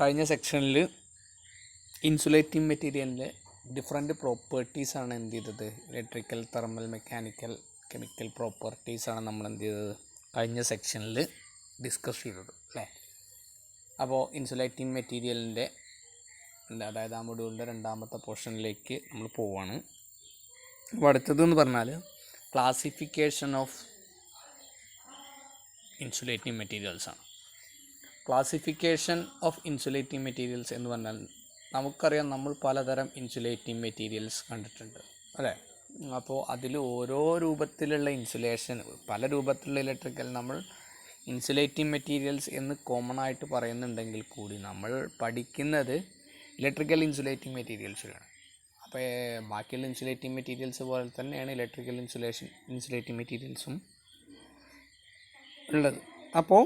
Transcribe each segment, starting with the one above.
കഴിഞ്ഞ സെക്ഷനിൽ ഇൻസുലേറ്റിംഗ് മെറ്റീരിയലിൻ്റെ ഡിഫറെൻറ്റ് പ്രോപ്പർട്ടീസാണ് എന്ത് ചെയ്തത്, ഇലക്ട്രിക്കൽ, തെർമൽ, മെക്കാനിക്കൽ, കെമിക്കൽ പ്രോപ്പർട്ടീസാണ് നമ്മൾ എന്ത് ചെയ്തത് കഴിഞ്ഞ സെക്ഷനിൽ ഡിസ്കസ് ചെയ്തത് അല്ലേ. അപ്പോൾ ഇൻസുലേറ്റിംഗ് മെറ്റീരിയലിൻ്റെ അതായത് ആ മൊഡ്യൂളിൻ്റെ രണ്ടാമത്തെ പോർഷനിലേക്ക് നമ്മൾ പോവുകയാണ്. അപ്പോൾ അടുത്തതെന്ന് പറഞ്ഞാൽ ക്ലാസിഫിക്കേഷൻ ഓഫ് ഇൻസുലേറ്റിംഗ് മെറ്റീരിയൽസാണ്. ക്ലാസിഫിക്കേഷൻ ഓഫ് ഇൻസുലേറ്റിംഗ് മെറ്റീരിയൽസ് എന്ന് പറഞ്ഞാൽ നമുക്കറിയാം, നമ്മൾ പലതരം ഇൻസുലേറ്റിംഗ് മെറ്റീരിയൽസ് കണ്ടിട്ടുണ്ട് അല്ലേ. അപ്പോൾ അതിൽ ഓരോ രൂപത്തിലുള്ള ഇൻസുലേഷൻ, പല രൂപത്തിലുള്ള ഇലക്ട്രിക്കൽ നമ്മൾ ഇൻസുലേറ്റിംഗ് മെറ്റീരിയൽസ് എന്ന് കോമൺ ആയിട്ട് പറയുന്നുണ്ടെങ്കിൽ കൂടി നമ്മൾ പഠിക്കുന്നത് ഇലക്ട്രിക്കൽ ഇൻസുലേറ്റിംഗ് മെറ്റീരിയൽസിലാണ്. അപ്പോൾ ബാക്കിയുള്ള ഇൻസുലേറ്റിംഗ് മെറ്റീരിയൽസ് പോലെ തന്നെയാണ് ഇലക്ട്രിക്കൽ ഇൻസുലേറ്റിംഗ് മെറ്റീരിയൽസും ഉള്ളത്. അപ്പോൾ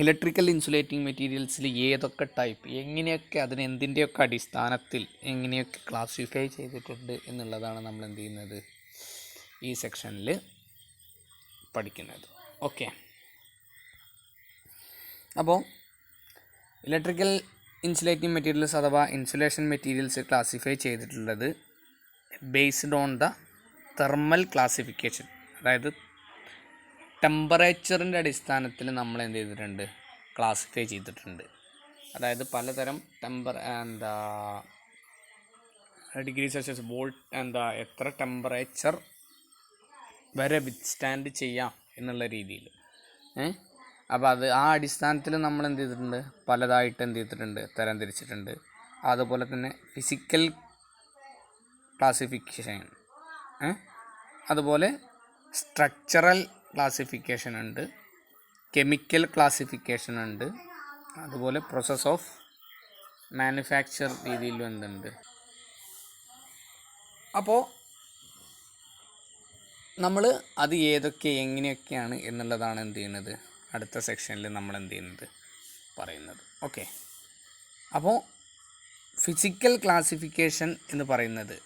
ഇലക്ട്രിക്കൽ ഇൻസുലേറ്റിംഗ് മെറ്റീരിയൽസിൽ ഏതൊക്കെ ടൈപ്പ്, എങ്ങനെയൊക്കെ അതിന് എന്തിൻ്റെയൊക്കെ അടിസ്ഥാനത്തിൽ എങ്ങനെയൊക്കെ ക്ലാസിഫൈ ചെയ്തിട്ടുണ്ട് എന്നുള്ളതാണ് നമ്മൾ എന്ത് ചെയ്യുന്നത് ഈ സെക്ഷനിൽ പഠിക്കുന്നത്. ഓക്കെ, അപ്പോൾ ഇലക്ട്രിക്കൽ ഇൻസുലേറ്റിംഗ് മെറ്റീരിയൽസ് അഥവാ ഇൻസുലേഷൻ മെറ്റീരിയൽസ് ക്ലാസിഫൈ ചെയ്തിട്ടുള്ളത് based on the thermal classification, അതായത് ടെമ്പറേച്ചറിൻ്റെ അടിസ്ഥാനത്തിൽ നമ്മൾ എന്ത് ചെയ്തിട്ടുണ്ട്, ക്ലാസിഫൈ ചെയ്തിട്ടുണ്ട്. അതായത് പലതരം ഡിഗ്രി സെൽഷ്യസ് എത്ര ടെമ്പറേച്ചർ വരെ വിത്ത്സ്റ്റാൻഡ് ചെയ്യാം എന്നുള്ള രീതിയിൽ. അപ്പോൾ ആ അടിസ്ഥാനത്തിൽ നമ്മൾ എന്ത് ചെയ്തിട്ടുണ്ട്, പലതായിട്ട് എന്ത് ചെയ്തിട്ടുണ്ട്, തരംതിരിച്ചിട്ടുണ്ട്. അതുപോലെ തന്നെ ഫിസിക്കൽ ക്ലാസിഫിക്കേഷൻ, അതുപോലെ സ്ട്രക്ചറൽ ക്ലാസിഫിക്കേഷൻ ഉണ്ട്, കെമിക്കൽ ക്ലാസിഫിക്കേഷൻ ഉണ്ട്, അതുപോലെ പ്രോസസ് ഓഫ് മാനുഫാക്ചർ രീതിയിലും എന്തുണ്ട്. അപ്പോൾ നമ്മൾ അത് ഏതൊക്കെ എങ്ങനെയൊക്കെയാണ് എന്നുള്ളതാണ് എന്ത് ചെയ്യുന്നത് അടുത്ത സെക്ഷനിൽ നമ്മൾ എന്ത് ചെയ്യുന്നത് പറയുന്നത്. ഓക്കെ, അപ്പോൾ ഫിസിക്കൽ ക്ലാസിഫിക്കേഷൻ എന്ന് പറയുന്നത്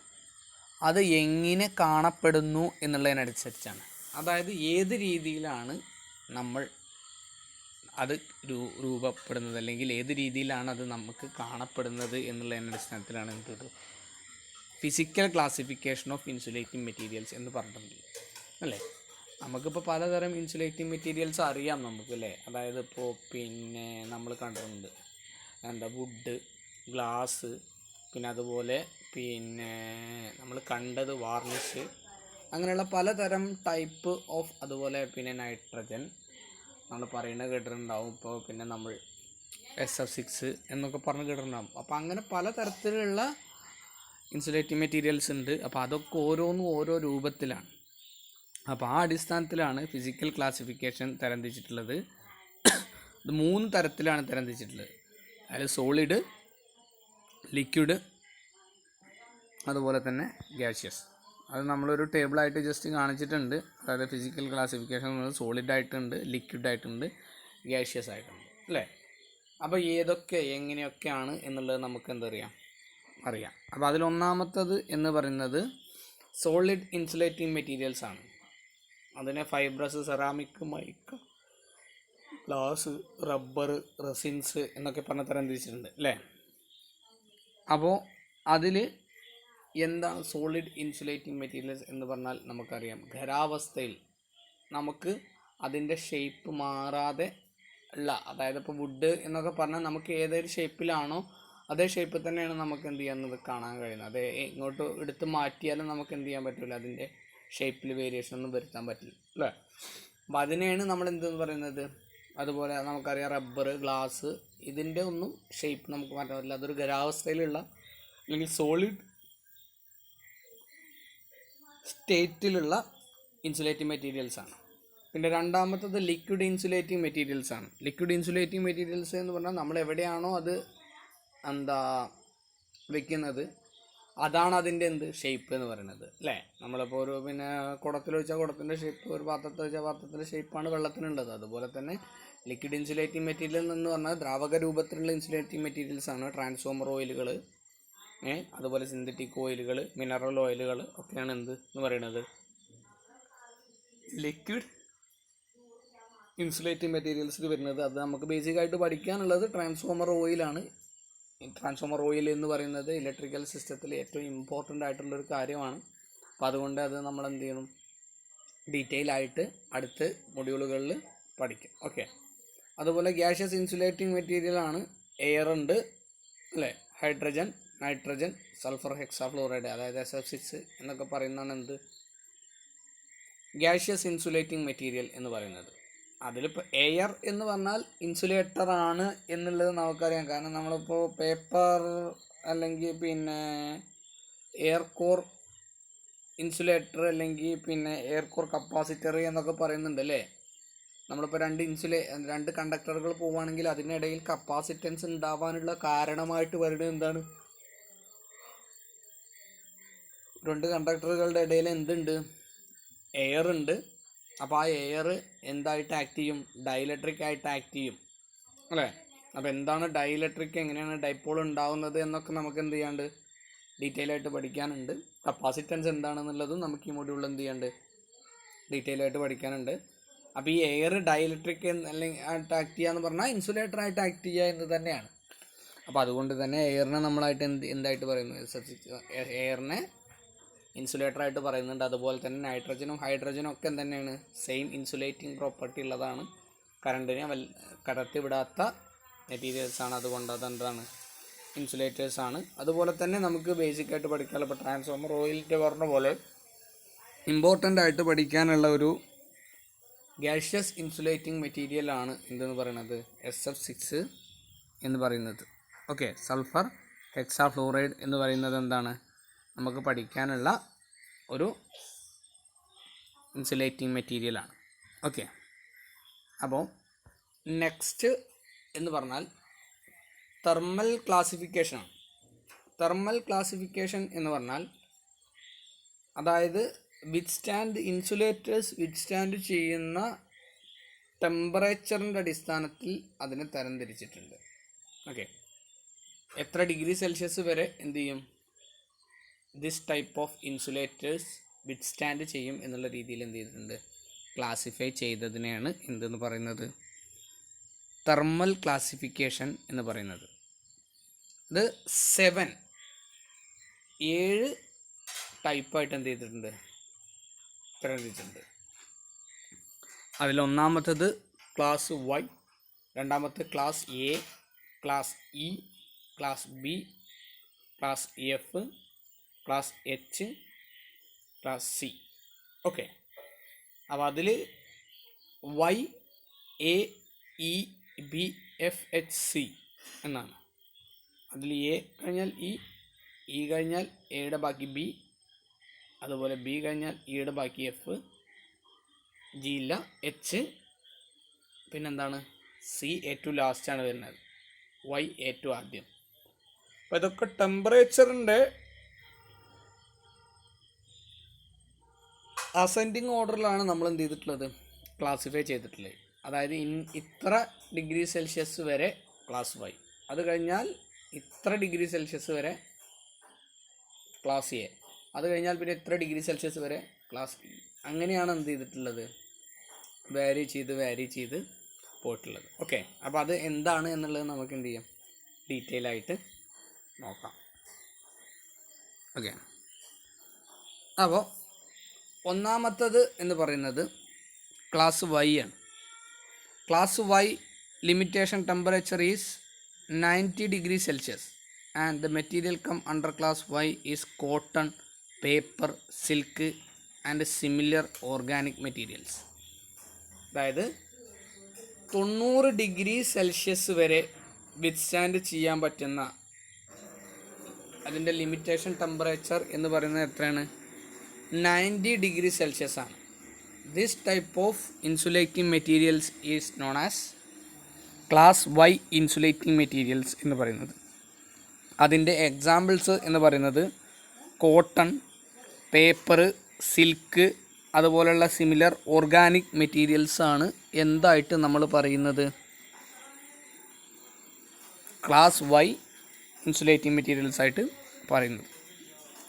അത് എങ്ങനെ കാണപ്പെടുന്നു എന്നുള്ളതിനനുസരിച്ചാണ്. അതായത് ഏത് രീതിയിലാണ് നമ്മൾ അത് രൂപപ്പെടുന്നത്, അല്ലെങ്കിൽ ഏത് രീതിയിലാണ് അത് നമുക്ക് കാണപ്പെടുന്നത് എന്നുള്ളതിൻ്റെ അടിസ്ഥാനത്തിലാണ് എന്ത് physical classification of insulating materials എന്ന് പറഞ്ഞിട്ടുണ്ട് അല്ലേ. നമുക്കിപ്പോൾ പലതരം ഇൻസുലേറ്റിംഗ് മെറ്റീരിയൽസ് അറിയാം നമുക്ക് അല്ലേ. അതായത് ഇപ്പോൾ പിന്നെ നമ്മൾ കണ്ടിട്ടുണ്ട് വുഡ്, ഗ്ലാസ്, പിന്നെ അതുപോലെ പിന്നെ നമ്മൾ കണ്ടത് വാർണിഷ്, അങ്ങനെയുള്ള പലതരം ടൈപ്പ് ഓഫ്, അതുപോലെ പിന്നെ നൈട്രജൻ നമ്മൾ പറയുന്നത് കേട്ടിട്ടുണ്ടാവും. ഇപ്പോൾ പിന്നെ നമ്മൾ SF6 എന്നൊക്കെ പറഞ്ഞ് കേട്ടിട്ടുണ്ടാവും. അപ്പോൾ അങ്ങനെ പലതരത്തിലുള്ള ഇൻസുലേറ്റിംഗ് മെറ്റീരിയൽസ് ഉണ്ട്. അപ്പോൾ അതൊക്കെ ഓരോന്നും ഓരോ രൂപത്തിലാണ്. അപ്പോൾ ആ അടിസ്ഥാനത്തിലാണ് ഫിസിക്കൽ ക്ലാസിഫിക്കേഷൻ തരംതിരിച്ചിട്ടുള്ളത്. ഇത് 3 തരത്തിലാണ് തരംതിരിച്ചിട്ടുള്ളത്. അതിൽ സോളിഡ്, ലിക്വിഡ്, അതുപോലെ തന്നെ ഗ്യാഷ്യസ്. അത് നമ്മളൊരു ടേബിളായിട്ട് ജസ്റ്റ് കാണിച്ചിട്ടുണ്ട്. അതായത് ഫിസിക്കൽ ക്ലാസിഫിക്കേഷൻ എന്നത് സോളിഡായിട്ടുണ്ട്, ലിക്വിഡായിട്ടുണ്ട്, ഗ്യാഷ്യസ് ആയിട്ടുണ്ട് അല്ലേ. അപ്പോൾ ഏതൊക്കെ എങ്ങനെയൊക്കെയാണ് എന്നുള്ളത് നമുക്ക് എന്തറിയാം, അറിയാം. അപ്പോൾ അതിലൊന്നാമത്തത് എന്ന് പറയുന്നത് സോളിഡ് ഇൻസുലേറ്റിംഗ് മെറ്റീരിയൽസ് ആണ്. അതിനെ fibrous, ceramic, mica, glass, rubber, resins എന്നൊക്കെ പറഞ്ഞ തരം തിരിച്ചിട്ടുണ്ട് അല്ലേ. അപ്പോൾ അതിൽ എന്താണ് സോളിഡ് ഇൻസുലേറ്റിംഗ് മെറ്റീരിയൽസ് എന്ന് പറഞ്ഞാൽ നമുക്കറിയാം, ഖരാവസ്ഥയിൽ നമുക്ക് അതിൻ്റെ ഷേപ്പ് മാറാതെ ഉള്ള, അതായത് ഇപ്പോൾ വുഡ് എന്നൊക്കെ പറഞ്ഞാൽ നമുക്ക് ഏതൊരു ഷേപ്പിലാണോ അതേ ഷേപ്പിൽ തന്നെയാണ് നമുക്ക് എന്ത് ചെയ്യുന്നത് കാണാൻ കഴിയുന്നത്. അത് ഇങ്ങോട്ട് എടുത്ത് മാറ്റിയാലും നമുക്ക് എന്ത് ചെയ്യാൻ പറ്റില്ല, അതിൻ്റെ ഷേപ്പിൽ വേരിയേഷൻ ഒന്നും വരുത്താൻ പറ്റില്ല അല്ലേ. അപ്പോൾ അതിനെയാണ് നമ്മൾ എന്തെന്ന് പറയുന്നത്. അതുപോലെ നമുക്കറിയാം റബ്ബർ, ഗ്ലാസ്, ഇതിൻ്റെ ഒന്നും ഷേപ്പ് നമുക്ക് മാറ്റാൻ പറ്റില്ല. അതൊരു ഖരാവസ്ഥയിലുള്ള അല്ലെങ്കിൽ സോളിഡ് സ്റ്റേറ്റിലുള്ള ഇൻസുലേറ്റിംഗ് മെറ്റീരിയൽസ് ആണ്. പിന്നെ രണ്ടാമത്തത് ലിക്വിഡ് ഇൻസുലേറ്റിംഗ് മെറ്റീരിയൽസ് ആണ്. ലിക്വിഡ് ഇൻസുലേറ്റിംഗ് മെറ്റീരിയൽസ് എന്ന് പറഞ്ഞാൽ നമ്മൾ എവിടെയാണോ അത് വെക്കുന്നത് അതാണ് അതിൻ്റെ ഷേപ്പ് എന്ന് പറയുന്നത് അല്ലേ. നമ്മളിപ്പോൾ ഒരു പിന്നെ കുടത്തിൽ വെച്ചാൽ കുടത്തിൻ്റെ ഷേപ്പ്, ഒരു പാത്രത്തിൽ വെച്ചാൽ പാത്രത്തിൻ്റെ ഷേപ്പാണ് വെള്ളത്തിനുള്ളത്. അതുപോലെ തന്നെ ലിക്വിഡ് ഇൻസുലേറ്റിംഗ് മെറ്റീരിയൽ എന്ന് പറഞ്ഞാൽ ദ്രാവക രൂപത്തിലുള്ള ഇൻസുലേറ്റിംഗ് മെറ്റീരിയൽസ് ആണ്. ട്രാൻസ്ഫോമർ ഓയിലുകൾ, അതുപോലെ സിന്തറ്റിക് ഓയിലുകൾ, മിനറൽ ഓയിലുകൾ ഒക്കെയാണ് എന്ത് എന്ന് പറയുന്നത് ലിക്വിഡ് ഇൻസുലേറ്റിംഗ് മെറ്റീരിയൽസിൽ വരുന്നത്. അത് നമുക്ക് ബേസിക്കായിട്ട് പഠിക്കാനുള്ളത് ട്രാൻസ്ഫോമർ ഓയിലാണ്. ട്രാൻസ്ഫോമർ ഓയിൽ എന്ന് പറയുന്നത് ഇലക്ട്രിക്കൽ സിസ്റ്റത്തിൽ ഏറ്റവും ഇമ്പോർട്ടൻ്റ് ആയിട്ടുള്ളൊരു കാര്യമാണ്. അപ്പോൾ അതുകൊണ്ട് അത് നമ്മൾ എന്ത് ചെയ്യണം, ഡീറ്റെയിൽ ആയിട്ട് അടുത്ത മൊഡ്യൂളുകളിൽ പഠിക്കും. ഓക്കെ. അതുപോലെ ഗ്യാഷ്യസ് ഇൻസുലേറ്റിംഗ് മെറ്റീരിയലാണ്. എയർ ഉണ്ട് അല്ലേ, ഹൈഡ്രജൻ, നൈട്രജൻ, സൾഫർ ഹെക്സാഫ്ലോറൈഡ്, അതായത് SF6 എന്നൊക്കെ പറയുന്നതാണ് എന്ത്, ഗ്യാഷ്യസ് ഇൻസുലേറ്റിംഗ് മെറ്റീരിയൽ എന്ന് പറയുന്നത്. അതിലിപ്പോൾ എയർ എന്ന് പറഞ്ഞാൽ ഇൻസുലേറ്റർ ആണ് എന്നുള്ളത് നമുക്കറിയാം. കാരണം നമ്മളിപ്പോൾ പേപ്പർ അല്ലെങ്കിൽ പിന്നെ എയർ കോർ ഇൻസുലേറ്റർ അല്ലെങ്കിൽ പിന്നെ എയർ കോർ കപ്പാസിറ്റർ എന്നൊക്കെ പറയുന്നുണ്ട് അല്ലേ. നമ്മളിപ്പോൾ രണ്ട് കണ്ടക്ടറുകൾ പോവുകയാണെങ്കിൽ അതിനിടയിൽ കപ്പാസിറ്റൻസ് ഉണ്ടാവാനുള്ള കാരണമായിട്ട് വരുന്നത് എന്താണ്, രണ്ട് കണ്ടക്ടറുകളുടെ ഇടയിൽ എന്തുണ്ട്, എയർ ഉണ്ട്. അപ്പോൾ ആ എയർ എന്തായിട്ട് ആക്ട് ചെയ്യും, ഡൈഇലക്ട്രിക് ആയിട്ട് ആക്ട് ചെയ്യും അല്ലേ. അപ്പോൾ എന്താണ് ഡൈഇലക്ട്രിക്, എങ്ങനെയാണ് ഡൈപോൾ ഉണ്ടാവുന്നത് എന്നൊക്കെ നമുക്ക് എന്ത് ചെയ്യാണ്ട് ഡീറ്റെയിൽ ആയിട്ട് പഠിക്കാനുണ്ട്. കപ്പാസിറ്റൻസ് എന്താണെന്നുള്ളതും നമുക്ക് ഈ മൊഡ്യൂളിൽ എന്ത് ചെയ്യാണ്ട് ഡീറ്റെയിൽ ആയിട്ട് പഠിക്കാനുണ്ട്. അപ്പോൾ ഈ എയർ ഡൈഇലക്ട്രിക് അല്ലെങ്കിൽ ആയിട്ട് ആക്ട് ചെയ്യുക എന്ന് പറഞ്ഞാൽ ഇൻസുലേറ്റർ ആയിട്ട് ആക്ട് ചെയ്യുക എന്ന് തന്നെയാണ്. അപ്പോൾ അതുകൊണ്ട് തന്നെ എയറിനെ നമ്മളായിട്ട് എന്തായിട്ട് പറയുന്നു, എയറിനെ ഇൻസുലേറ്റർ ആയിട്ട് പറയുന്നുണ്ട്. അതുപോലെ തന്നെ നൈട്രജനും ഹൈഡ്രജനും ഒക്കെ തന്നെയാണ് സെയിം ഇൻസുലേറ്റിംഗ് പ്രോപ്പർട്ടി ഉള്ളതാണ്, കറണ്ടിനെ കടത്തിവിടാത്ത മെറ്റീരിയൽസാണ്. അതുകൊണ്ട് അതെന്താണ്, ഇൻസുലേറ്റേഴ്സാണ്. അതുപോലെ തന്നെ നമുക്ക് ബേസിക്കായിട്ട് പഠിക്കാനുള്ള, ഇപ്പോൾ ട്രാൻസ്ഫോമർ ഓയിലിൻ്റെ പറഞ്ഞ പോലെ ഇമ്പോർട്ടൻ്റ് ആയിട്ട് പഠിക്കാനുള്ള ഒരു ഗ്യാഷ്യസ് ഇൻസുലേറ്റിംഗ് മെറ്റീരിയലാണ് എന്തെന്ന് പറയുന്നത്, SF6 എന്ന് പറയുന്നത്. ഓക്കെ. സൾഫർ ഹെക്സാഫ്ലോറൈഡ് എന്ന് പറയുന്നത് എന്താണ്, നമുക്ക് പഠിക്കാനുള്ള ഒരു ഇൻസുലേറ്റിംഗ് മെറ്റീരിയലാണ്. ഓക്കെ. അപ്പോൾ നെക്സ്റ്റ് എന്ന് പറഞ്ഞാൽ തെർമൽ ക്ലാസിഫിക്കേഷനാണ്. തെർമൽ ക്ലാസിഫിക്കേഷൻ എന്ന് പറഞ്ഞാൽ അതായത് ഇൻസുലേറ്റേഴ്സ് വിത്ത്സ്റ്റാൻഡ് ചെയ്യുന്ന ടെമ്പറേച്ചറിൻ്റെ അടിസ്ഥാനത്തിൽ അതിനെ തരംതിരിച്ചിട്ടുണ്ട്. ഓക്കെ. എത്ര ഡിഗ്രി സെൽഷ്യസ് വരെ എന്ത് ചെയ്യും, this type of insulators withstand ചെയ്യും എന്നുള്ള രീതിയിൽ എന്ത് ചെയ്തിട്ടുണ്ട്, ക്ലാസിഫൈ ചെയ്തതിനെയാണ് എന്തെന്ന് പറയുന്നത്, തെർമൽ ക്ലാസിഫിക്കേഷൻ എന്ന് പറയുന്നത്. ഇത് 7 ടൈപ്പായിട്ട് എന്ത് ചെയ്തിട്ടുണ്ട്, തരംതിരിച്ചിട്ടുണ്ട്. അതിലൊന്നാമത്തത് ക്ലാസ് Y, രണ്ടാമത്തെ class A, class E, class B, class F, class H, class C. Okay. അപ്പോൾ അതിൽ Y, A, E, B, F, H, C എന്നാണ്. അതിൽ A കഴിഞ്ഞാൽ E കഴിഞ്ഞാൽ എയുടെ ബാക്കി B, അതുപോലെ B കഴിഞ്ഞാൽ ഇയുടെ ബാക്കി F, G ഇല്ല, H, പിന്നെന്താണ് C ഏറ്റവും ലാസ്റ്റാണ് വരുന്നത്, Y ഏറ്റവും ആദ്യം. അപ്പോൾ ഇതൊക്കെ ടെമ്പറേച്ചറിൻ്റെ അസെൻഡിങ് ഓർഡറിലാണ് നമ്മൾ എന്ത് ചെയ്തിട്ടുള്ളത്, ക്ലാസിഫൈ ചെയ്തിട്ടുള്ളത്. അതായത് ഇത്ര ഡിഗ്രി സെൽഷ്യസ് വരെ ക്ലാസ് Y, അത് കഴിഞ്ഞാൽ ഇത്ര ഡിഗ്രി സെൽഷ്യസ് വരെ ക്ലാസ് A, അത് കഴിഞ്ഞാൽ പിന്നെ ഇത്ര ഡിഗ്രി സെൽഷ്യസ് വരെ ക്ലാസ് E. അങ്ങനെയാണ് എന്ത് ചെയ്തിട്ടുള്ളത്, വാരി ചെയ്ത് പോയിട്ടുള്ളത്. ഓക്കെ. അപ്പോൾ അത് എന്താണ് എന്നുള്ളത് നമുക്ക് എന്ത് ചെയ്യാം, ഡീറ്റെയിൽ ആയിട്ട് നോക്കാം. ഓക്കെ. അപ്പോൾ ഒന്നാമത്തത് എന്ന് പറയുന്നത് ക്ലാസ് Y ആണ്. Class Y limitation temperature is 90 degree Celsius and the material come under class Y is cotton, paper, silk and similar organic materials. അതായത് 90 ഡിഗ്രി സെൽഷ്യസ് വരെ വിത്ത്സ്റ്റാൻഡ് ചെയ്യാൻ പറ്റുന്ന അതിൻ്റെ ലിമിറ്റേഷൻ ടെമ്പറേച്ചർ എന്ന് പറയുന്നത് എത്രയാണ്, 90 ഡിഗ്രി സെൽഷ്യസ് ആണ്. This type of insulating materials is known as class Y insulating materials എന്ന് പറയുന്നത്. അതിൻ്റെ എക്സാമ്പിൾസ് എന്ന് പറയുന്നത് കോട്ടൺ, പേപ്പർ, സിൽക്ക്, അതുപോലെയുള്ള സിമിലർ ഓർഗാനിക് മെറ്റീരിയൽസാണ് എന്തായിട്ട് നമ്മൾ പറയുന്നത്, ക്ലാസ് Y ഇൻസുലേറ്റിംഗ് മെറ്റീരിയൽസ് ആയിട്ട് പറയുന്നത്.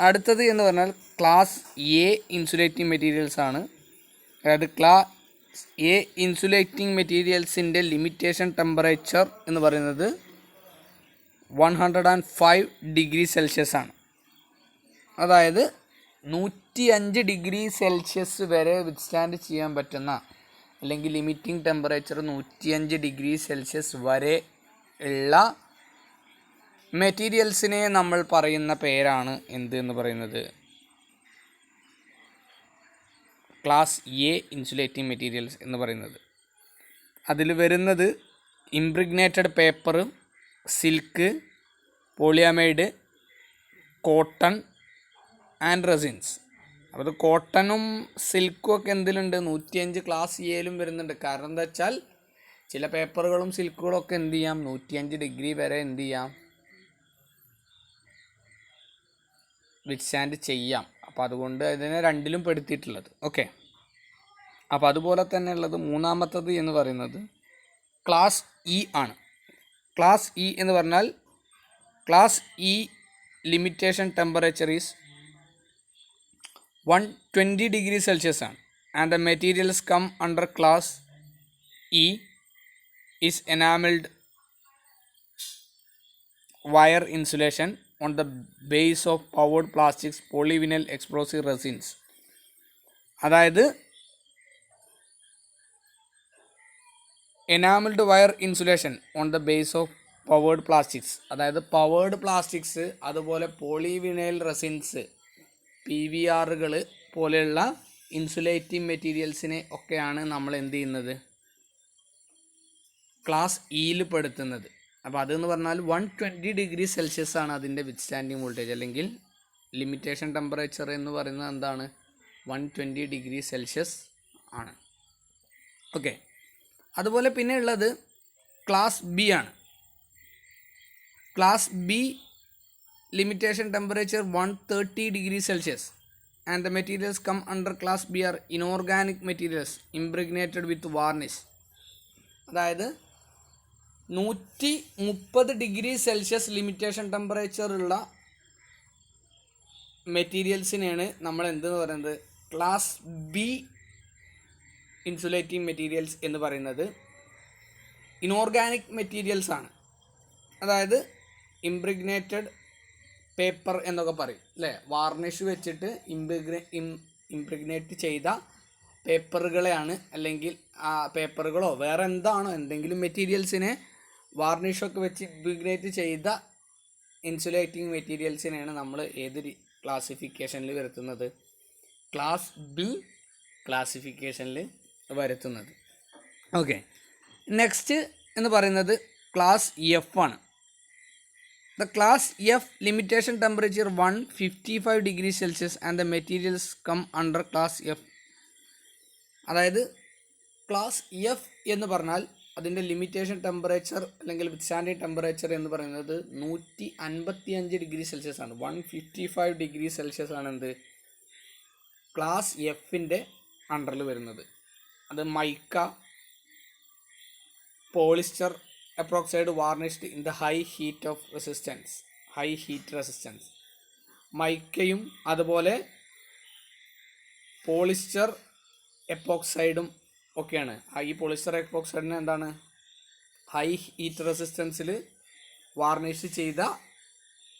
അടുത്തത് എന്ന് പറഞ്ഞാൽ ക്ലാസ് A ഇൻസുലേറ്റിംഗ് മെറ്റീരിയൽസ് ആണ്. അതായത് ഇൻസുലേറ്റിംഗ് മെറ്റീരിയൽസിൻ്റെ ലിമിറ്റേഷൻ ടെമ്പറേച്ചർ എന്ന് പറയുന്നത് 105 ഡിഗ്രി സെൽഷ്യസ് ആണ്. അതായത് 105 ഡിഗ്രി സെൽഷ്യസ് വരെ വിത്ത്സ്റ്റാൻഡ് ചെയ്യാൻ പറ്റുന്ന, അല്ലെങ്കിൽ ലിമിറ്റിംഗ് ടെമ്പറേച്ചർ 105 ഡിഗ്രി സെൽഷ്യസ് വരെ ഉള്ള മെറ്റീരിയൽസിനെ നമ്മൾ പറയുന്ന പേരാണ് എന്ത് എന്ന് പറയുന്നത്, ക്ലാസ് എ ഇൻസുലേറ്റിംഗ് മെറ്റീരിയൽസ് എന്ന് പറയുന്നത്. അതിൽ വരുന്നത് impregnated paper, silk, polyamide, cotton and resins. അപ്പോൾ അത് കോട്ടണും സിൽക്കും ഒക്കെ എന്തിലുണ്ട്, 105 ക്ലാസ് എയിലും വരുന്നുണ്ട്. കാരണം എന്താ വെച്ചാൽ ചില പേപ്പറുകളും സിൽക്കുകളും ഒക്കെ എന്ത് ചെയ്യാം, 105 ഡിഗ്രി വരെ എന്ത് ചെയ്യാം, വിത്ത്സ്റ്റാൻഡ് ചെയ്യാം. അപ്പോൾ അതുകൊണ്ട് അതിനെ രണ്ടിലും പെടുത്തിയിട്ടുള്ളത്. ഓക്കെ, അപ്പോൾ അതുപോലെ തന്നെ ഉള്ളത് മൂന്നാമത്തത് എന്ന് പറയുന്നത് ക്ലാസ് ഇ ആണ്. ക്ലാസ് ഇ എന്ന് പറഞ്ഞാൽ class E limitation temperature is 120 degree Celsius ആണ്. And the materials come under class E is enamelled wire insulation on the base of powered plastics, polyvinyl explosive resins. അതായത് enamelled wire insulation on the base of powered plastics. അതായത് powered plastics, അതുപോലെ polyvinyl resins, PVRകൾ പോലെയുള്ള ഇൻസുലേറ്റിംഗ് മെറ്റീരിയൽസിനെ ഒക്കെയാണ് നമ്മൾ എന്ത് ചെയ്യുന്നത്, ക്ലാസ് ഇയിൽ പെടുത്തുന്നത്. അപ്പോൾ അതെന്ന് പറഞ്ഞാൽ 120 ഡിഗ്രി സെൽഷ്യസ് ആണ് അതിൻ്റെ വിത്ത്സ്റ്റാൻഡിങ് വോൾട്ടേജ്, അല്ലെങ്കിൽ ലിമിറ്റേഷൻ ടെമ്പറേച്ചർ എന്ന് പറയുന്നത് എന്താണ്, 120 ഡിഗ്രി സെൽഷ്യസ് ആണ്. ഓക്കെ, അതുപോലെ പിന്നെ ഉള്ളത് ക്ലാസ് ബി ആണ്. Class B limitation temperature 130 degree Celsius and the materials come under class B are inorganic materials impregnated with varnish. അതായത് 130 ഡിഗ്രി സെൽഷ്യസ് ലിമിറ്റേഷൻ ടെമ്പറേച്ചർ ഉള്ള മെറ്റീരിയൽസിനെയാണ് നമ്മൾ എന്തെന്ന് പറയുന്നത്, ക്ലാസ് ബി ഇൻസുലേറ്റിംഗ് മെറ്റീരിയൽസ് എന്ന് പറയുന്നത്. ഇനോർഗാനിക് മെറ്റീരിയൽസ് ആണ്. അതായത് ഇംപ്രിഗ്നേറ്റഡ് പേപ്പർ എന്നൊക്കെ പറയും അല്ലേ, വാർണിഷ് വെച്ചിട്ട് ഇംപ്രിഗ്നേറ്റ് ചെയ്ത പേപ്പറുകളെയാണ്, അല്ലെങ്കിൽ ആ പേപ്പറുകളോ വേറെ എന്താണോ എന്തെങ്കിലും മെറ്റീരിയൽസിനെ വാർണിഷൊക്കെ വെച്ച് ഇംപ്രിഗ്നേറ്റ് ചെയ്ത ഇൻസുലേറ്റിംഗ് മെറ്റീരിയൽസിനെയാണ് നമ്മൾ ഏത് ക്ലാസിഫിക്കേഷനിൽ വരുത്തുന്നത്, ക്ലാസ് ബി ക്ലാസിഫിക്കേഷനിൽ വരുത്തുന്നത്. ഓക്കെ, നെക്സ്റ്റ് എന്ന് പറയുന്നത് ക്ലാസ് എഫ് ആണ്. The class F limitation temperature 155 degree Celsius and the materials come under class F. അതായത് ക്ലാസ് എഫ് എന്ന് പറഞ്ഞാൽ അതിൻ്റെ ലിമിറ്റേഷൻ ടെമ്പറേച്ചർ അല്ലെങ്കിൽ വിത്ത്സ്റ്റാൻഡിങ് ടെമ്പറേച്ചർ എന്ന് പറയുന്നത് 155 ഡിഗ്രി സെൽഷ്യസ് ആണ്. 155 ഡിഗ്രി സെൽഷ്യസ് ആണ് എന്ത്, ക്ലാസ് എഫിൻ്റെ അണ്ടറിൽ വരുന്നത്. അത് mica, polyester epoxide varnished in the high heat resistance. മൈക്കയും അതുപോലെ പോളിസ്റ്റർ എപ്പോക്സൈഡും ഒക്കെയാണ്. ഈ പോളിസ്റ്റർ എപ്പോക്സൈഡിന് എന്താണ്, ഹൈ ഹീറ്റ് റെസിസ്റ്റൻസിൽ വാർണിഷ് ചെയ്ത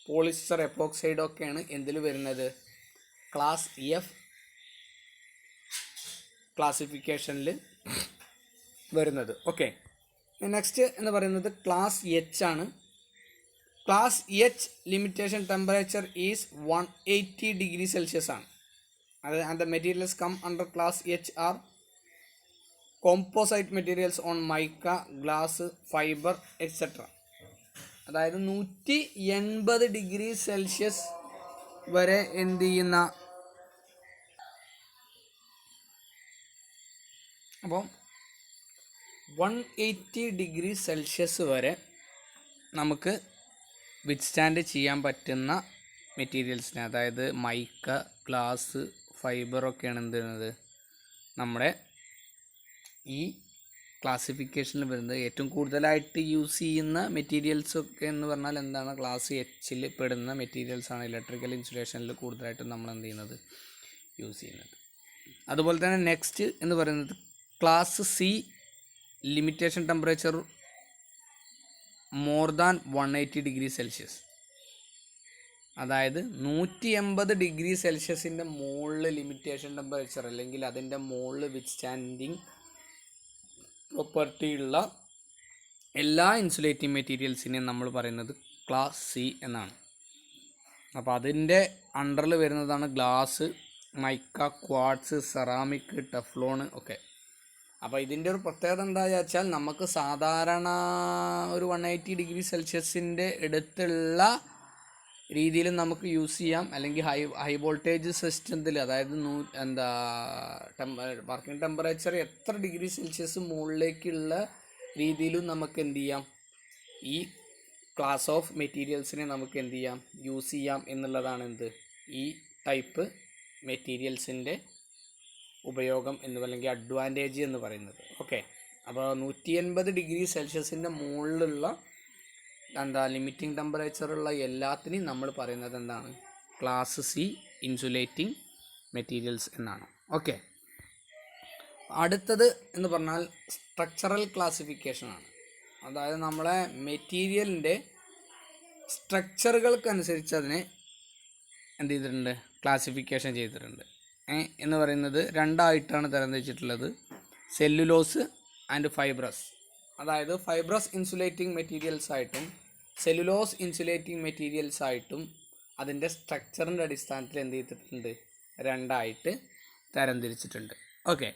പോളിസ്റ്റർ എപ്പോക്സൈഡൊക്കെയാണ് എന്തിൽ വരുന്നത്, ക്ലാസ് എഫ് ക്ലാസിഫിക്കേഷനിൽ വരുന്നത്. ഓക്കെ, നെക്സ്റ്റ് എന്ന് പറയുന്നത് ക്ലാസ് എച്ച് ആണ്. Class H limitation temperature is 180 degree Celsius ആണ്. അത് and the materials come under class H are composite materials on mica, glass, fibre etcetera. അതായത് 180 ഡിഗ്രി സെൽഷ്യസ് വരെ എന്ത് ചെയ്യുന്ന, അപ്പം 180 ഡിഗ്രി സെൽഷ്യസ് വരെ നമുക്ക് വിത്ത്സ്റ്റാൻഡ് ചെയ്യാൻ പറ്റുന്ന മെറ്റീരിയൽസിനെ, അതായത് മൈക്ക, ഗ്ലാസ്, ഫൈബറൊക്കെയാണ് എന്ത് ചെയ്യുന്നത്, നമ്മുടെ ഈ ക്ലാസിഫിക്കേഷനിൽ വരുന്നത്. ഏറ്റവും കൂടുതലായിട്ട് യൂസ് ചെയ്യുന്ന മെറ്റീരിയൽസൊക്കെ എന്ന് പറഞ്ഞാൽ എന്താണ്, ക്ലാസ് എച്ചിൽ പെടുന്ന മെറ്റീരിയൽസാണ് ഇലക്ട്രിക്കൽ ഇൻസുലേഷനിൽ കൂടുതലായിട്ടും നമ്മൾ എന്ത് ചെയ്യുന്നത്, യൂസ് ചെയ്യുന്നത്. അതുപോലെ തന്നെ നെക്സ്റ്റ് എന്ന് പറയുന്നത് class C limitation temperature more than 180 degree Celsius. അതായത് 180 ഡിഗ്രി സെൽഷ്യസിൻ്റെ മുകളിൽ ലിമിറ്റേഷൻ ടെമ്പറേച്ചർ അല്ലെങ്കിൽ അതിൻ്റെ മുകളിൽ വിത്ത്സ്റ്റാൻഡിങ് പ്രോപ്പർട്ടി ഉള്ള എല്ലാ ഇൻസുലേറ്റിംഗ് മെറ്റീരിയൽസിനെയും നമ്മൾ പറയുന്നത് ക്ലാസ് സി എന്നാണ്. അപ്പോൾ അതിൻ്റെ അണ്ടറിൽ വരുന്നതാണ് glass, mica, quartz, ceramic, Teflon ഒക്കെ. അപ്പോൾ ഇതിൻ്റെ ഒരു പ്രത്യേകത എന്താണെന്ന് വെച്ചാൽ നമുക്ക് സാധാരണ ഒരു 180 ഡിഗ്രി സെൽഷ്യസിൻ്റെ അടുത്തുള്ള രീതിയിൽ നമുക്ക് യൂസ് ചെയ്യാം. അല്ലെങ്കിൽ ഹൈ വോൾട്ടേജ് സിസ്റ്റത്തിൽ, അതായത് വർക്കിംഗ് ടെമ്പറേച്ചർ എത്ര ഡിഗ്രി സെൽഷ്യസ് മുകളിലേക്കുള്ള രീതിയിലും നമുക്ക് എന്ത് ചെയ്യാം, ഈ ക്ലാസ് ഓഫ് മെറ്റീരിയൽസിനെ നമുക്ക് എന്ത് ചെയ്യാം, യൂസ് ചെയ്യാം എന്നുള്ളതാണ് ഈ ടൈപ്പ് മെറ്റീരിയൽസിൻ്റെ ഉപയോഗം എന്ന് അല്ലെങ്കിൽ അഡ്വാൻറ്റേജ് എന്ന് പറയുന്നത്. ഓക്കെ, അപ്പോൾ 180 ഡിഗ്രി സെൽഷ്യസിൻ്റെ മുകളിലുള്ള ലിമിറ്റിംഗ് ടെമ്പറേച്ചറുള്ള എല്ലാത്തിനെയും നമ്മൾ പറയുന്നത് എന്താണ്, ക്ലാസ് സി ഇൻസുലേറ്റിംഗ് മെറ്റീരിയൽസ് എന്നാണ്. ഓക്കെ, അടുത്തത് എന്ന് പറഞ്ഞാൽ സ്ട്രക്ചറൽ ക്ലാസിഫിക്കേഷനാണ്. അതായത് നമ്മളെ മെറ്റീരിയലിൻ്റെ സ്ട്രക്ചറുകൾക്കനുസരിച്ച് അതിനെ എന്ത് ചെയ്തിട്ടുണ്ട്, ക്ലാസിഫിക്കേഷൻ ചെയ്തിട്ടുണ്ട്. എന്ന് പറയുന്നത് രണ്ടായിട്ടാണ് തരംതിരിച്ചിട്ടുള്ളത്, സെല്ലുലോസ് ആൻഡ് ഫൈബ്രസ്. അതായത് ഫൈബ്രസ് ഇൻസുലേറ്റിംഗ് മെറ്റീരിയൽസ് ആയിട്ടും സെല്ലുലോസ് ഇൻസുലേറ്റിംഗ് മെറ്റീരിയൽസ് ആയിട്ടും അതിൻ്റെ സ്ട്രക്ചറിൻ്റെ അടിസ്ഥാനത്തിൽ എന്ത് ചെയ്തിട്ടുണ്ട്, രണ്ടായിട്ട് തരംതിരിച്ചിട്ടുണ്ട്. ഓക്കെ,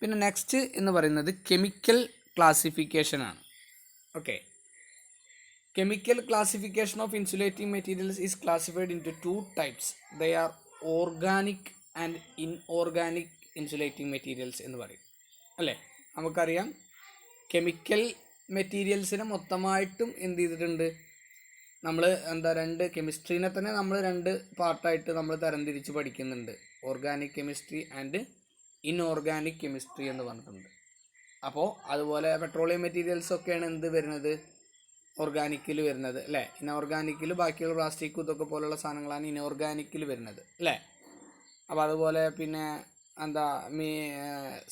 പിന്നെ നെക്സ്റ്റ് എന്ന് പറയുന്നത് കെമിക്കൽ ക്ലാസിഫിക്കേഷനാണ്. Okay, chemical classification of insulating materials is classified into 2 types. They are organic and inorganic insulating materials എന്ന് പറയും അല്ലേ. നമുക്കറിയാം കെമിക്കൽ മെറ്റീരിയൽസിനെ മൊത്തമായിട്ടും എന്ത് ചെയ്തിട്ടുണ്ട്, നമ്മൾ രണ്ട് കെമിസ്ട്രീനെ തന്നെ നമ്മൾ 2 പാർട്ടായിട്ട് നമ്മൾ തരംതിരിച്ച് പഠിക്കുന്നുണ്ട്, organic chemistry and inorganic chemistry എന്ന് പറഞ്ഞിട്ടുണ്ട്. അപ്പോൾ അതുപോലെ പെട്രോളിയം മെറ്റീരിയൽസ് ഒക്കെയാണ് എന്ത് വരുന്നത്, ഓർഗാനിക്കിൽ വരുന്നത് അല്ലേ. ഇൻഓർഗാനിക്കിൽ ബാക്കിയുള്ള പ്ലാസ്റ്റിക് ഇതൊക്കെ പോലുള്ള സാധനങ്ങളാണ് ഇൻഓർഗാനിക്കിൽ വരുന്നത് അല്ലേ. അപ്പോൾ അതുപോലെ പിന്നെ